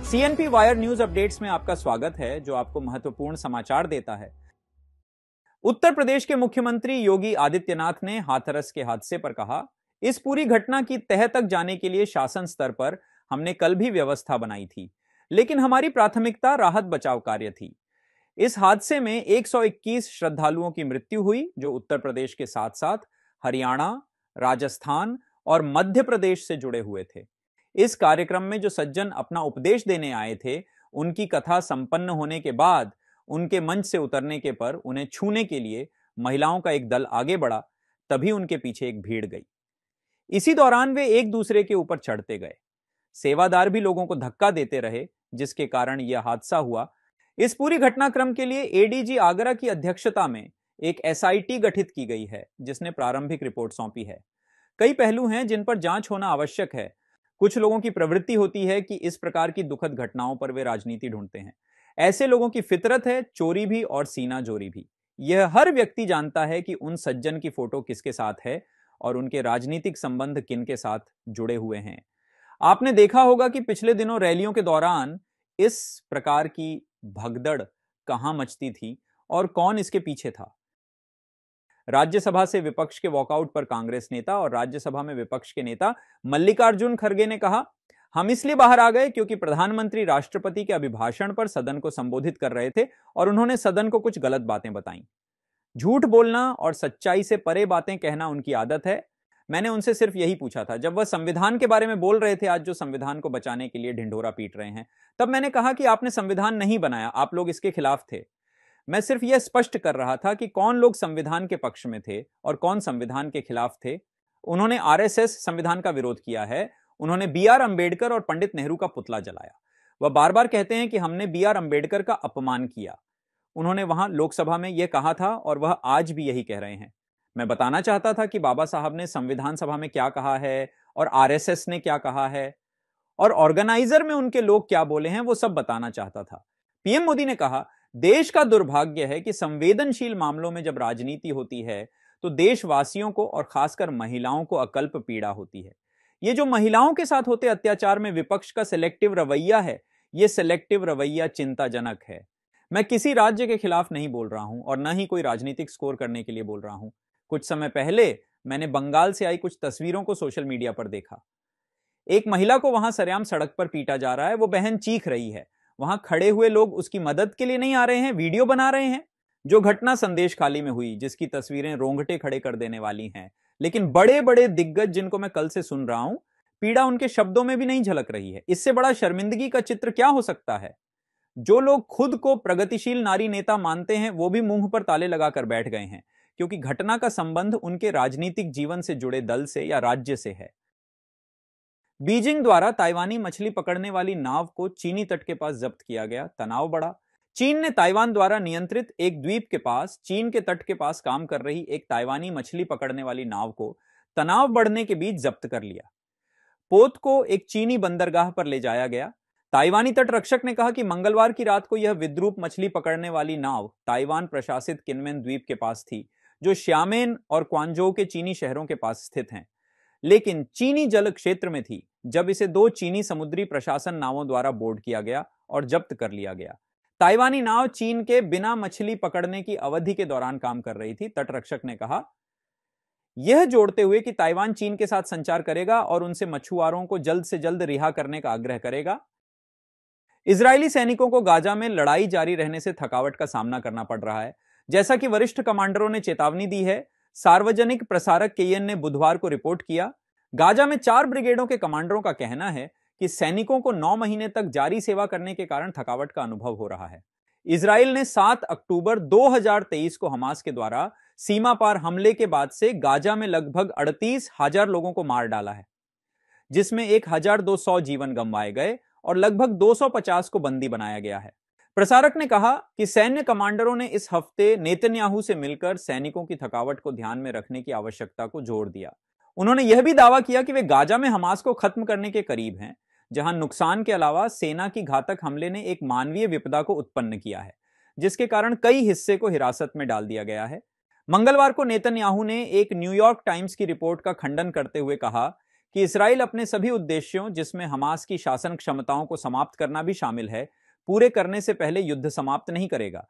CNP wire news updates में आपका स्वागत है, जो आपको महत्वपूर्ण समाचार देता है। उत्तर प्रदेश के मुख्यमंत्री योगी आदित्यनाथ ने हाथरस के हादसे पर कहा, इस पूरी घटना की तह तक जाने के लिए शासन स्तर पर हमने कल भी व्यवस्था बनाई थी, लेकिन हमारी प्राथमिकता राहत बचाव कार्य थी। इस हादसे में 121 श्रद्धालुओं की मृत्यु हुई, जो उत्तर प्रदेश के साथ साथ हरियाणा, राजस्थान और मध्य प्रदेश से जुड़े हुए थे। इस कार्यक्रम में जो सज्जन अपना उपदेश देने आए थे, उनकी कथा संपन्न होने के बाद उनके मंच से उतरने के पर उन्हें छूने के लिए महिलाओं का एक दल आगे बढ़ा, तभी उनके पीछे एक भीड़ गई। इसी दौरान वे एक दूसरे के ऊपर चढ़ते गए। सेवादार भी लोगों को धक्का देते रहे, जिसके कारण यह हादसा हुआ। इस पूरी घटनाक्रम के लिए एडीजी आगरा की अध्यक्षता में एक एसआईटी गठित की गई है, जिसने प्रारंभिक रिपोर्ट सौंपी है। कई पहलू हैं जिन पर जांच होना आवश्यक है। कुछ लोगों की प्रवृत्ति होती है कि इस प्रकार की दुखद घटनाओं पर वे राजनीति ढूंढते हैं। ऐसे लोगों की फितरत है चोरी भी और सीना जोरी भी। यह हर व्यक्ति जानता है कि उन सज्जन की फोटो किसके साथ है और उनके राजनीतिक संबंध किन के साथ जुड़े हुए हैं। आपने देखा होगा कि पिछले दिनों रैलियों के दौरान इस प्रकार की भगदड़ कहां मचती थी और कौन इसके पीछे था। राज्यसभा से विपक्ष के वॉकआउट पर कांग्रेस नेता और राज्यसभा में विपक्ष के नेता मल्लिकार्जुन खड़गे ने कहा, हम इसलिए बाहर आ गए क्योंकि प्रधानमंत्री राष्ट्रपति के अभिभाषण पर सदन को संबोधित कर रहे थे और उन्होंने सदन को कुछ गलत बातें बताई। झूठ बोलना और सच्चाई से परे बातें कहना उनकी आदत है। मैंने उनसे सिर्फ यही पूछा था, जब वह संविधान के बारे में बोल रहे थे, आज जो संविधान को बचाने के लिए ढिंढोरा पीट रहे हैं, तब मैंने कहा कि आपने संविधान नहीं बनाया, आप लोग इसके खिलाफ थे। मैं सिर्फ यह स्पष्ट कर रहा था कि कौन लोग संविधान के पक्ष में थे और कौन संविधान के खिलाफ थे। उन्होंने आरएसएस संविधान का विरोध किया है। उन्होंने बीआर अंबेडकर और पंडित नेहरू का पुतला जलाया। वह बार बार कहते हैं कि हमने बीआर अंबेडकर का अपमान किया। उन्होंने वहां लोकसभा में यह कहा था और वह आज भी यही कह रहे हैं। मैं बताना चाहता था कि बाबा साहब ने संविधान सभा में क्या कहा है और आरएसएस ने क्या कहा है और ऑर्गेनाइजर में उनके लोग क्या बोले हैं, वो सब बताना चाहता था। पीएम मोदी ने कहा, देश का दुर्भाग्य है कि संवेदनशील मामलों में जब राजनीति होती है तो देशवासियों को और खासकर महिलाओं को अकल्प पीड़ा होती है। ये जो महिलाओं के साथ होते अत्याचार में विपक्ष का सिलेक्टिव रवैया है, ये सिलेक्टिव रवैया चिंताजनक है। मैं किसी राज्य के खिलाफ नहीं बोल रहा हूं और न ही कोई राजनीतिक स्कोर करने के लिए बोल रहा हूं। कुछ समय पहले मैंने बंगाल से आई कुछ तस्वीरों को सोशल मीडिया पर देखा। एक महिला को वहां सरेआम सड़क पर पीटा जा रहा है। वो बहन चीख रही है। वहां खड़े हुए लोग उसकी मदद के लिए नहीं आ रहे हैं, वीडियो बना रहे हैं। जो घटना संदेश खाली में हुई, जिसकी तस्वीरें रोंगटे खड़े कर देने वाली हैं, लेकिन बड़े बड़े दिग्गज जिनको मैं कल से सुन रहा हूं, पीड़ा उनके शब्दों में भी नहीं झलक रही है। इससे बड़ा शर्मिंदगी का चित्र क्या हो सकता है। जो लोग खुद को प्रगतिशील नारी नेता मानते हैं, वो भी मुंह पर ताले लगाकर बैठ गए हैं, क्योंकि घटना का संबंध उनके राजनीतिक जीवन से जुड़े दल से या राज्य से है। बीजिंग द्वारा ताइवानी मछली पकड़ने वाली नाव को चीनी तट के पास जब्त किया गया। तनाव बढ़ा। चीन ने ताइवान द्वारा नियंत्रित एक द्वीप के पास, चीन के तट के पास काम कर रही एक ताइवानी मछली पकड़ने वाली नाव को तनाव बढ़ने के बीच जब्त कर लिया। पोत को एक चीनी बंदरगाह पर ले जाया गया। ताइवानी तट रक्षक ने कहा कि मंगलवार की रात को यह विद्रूप मछली पकड़ने वाली नाव ताइवान प्रशासित किनमेन द्वीप के पास थी, जो श्यामेन और क्वांजो के चीनी शहरों के पास स्थित हैं, लेकिन चीनी जल क्षेत्र में थी जब इसे 2 चीनी समुद्री प्रशासन नावों द्वारा बोर्ड किया गया और जब्त कर लिया गया। ताइवानी नाव चीन के बिना मछली पकड़ने की अवधि के दौरान काम कर रही थी। तटरक्षक ने कहा, यह जोड़ते हुए कि ताइवान चीन के साथ संचार करेगा और उनसे मछुआरों को जल्द से जल्द रिहा करने का आग्रह करेगा। इजरायली सैनिकों को गाजा में लड़ाई जारी रहने से थकावट का सामना करना पड़ रहा है, जैसा कि वरिष्ठ कमांडरों ने चेतावनी दी है। सार्वजनिक प्रसारक केएन ने बुधवार को रिपोर्ट किया। गाजा में 4 ब्रिगेडों के कमांडरों का कहना है कि सैनिकों को 9 महीने तक जारी सेवा करने के कारण थकावट का अनुभव हो रहा है। इजराइल ने 7 अक्टूबर 2023 को हमास के द्वारा सीमा पार हमले के बाद से गाजा में लगभग 38,000 लोगों को मार डाला है, जिसमें 1,200 जीवन गंवाए गए और लगभग 250 को बंदी बनाया गया है। प्रसारक ने कहा कि सैन्य कमांडरों ने इस हफ्ते नेतन्याहू से मिलकर सैनिकों की थकावट को ध्यान में रखने की आवश्यकता को जोर दिया। उन्होंने यह भी दावा किया कि वे गाजा में हमास को खत्म करने के करीब हैं, जहां नुकसान के अलावा सेना की घातक हमले ने एक मानवीय विपदा को उत्पन्न किया है, जिसके कारण कई हिस्से को हिरासत में डाल दिया गया है। मंगलवार को नेतन्याहू ने एक न्यूयॉर्क टाइम्स की रिपोर्ट का खंडन करते हुए कहा कि इसराइल अपने सभी उद्देश्यों, जिसमें हमास की शासन क्षमताओं को समाप्त करना भी शामिल है, पूरे करने से पहले युद्ध समाप्त नहीं करेगा।